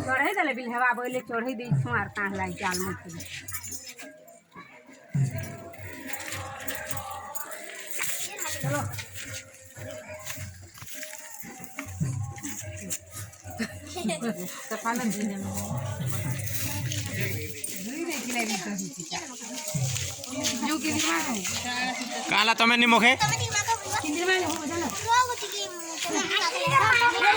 चढ़े दे बिल हवा बोले चढ़े दी छुआर काह लाई जाल मत चलो सफाना दिन में जो के दिमाग काला तमें निमोखे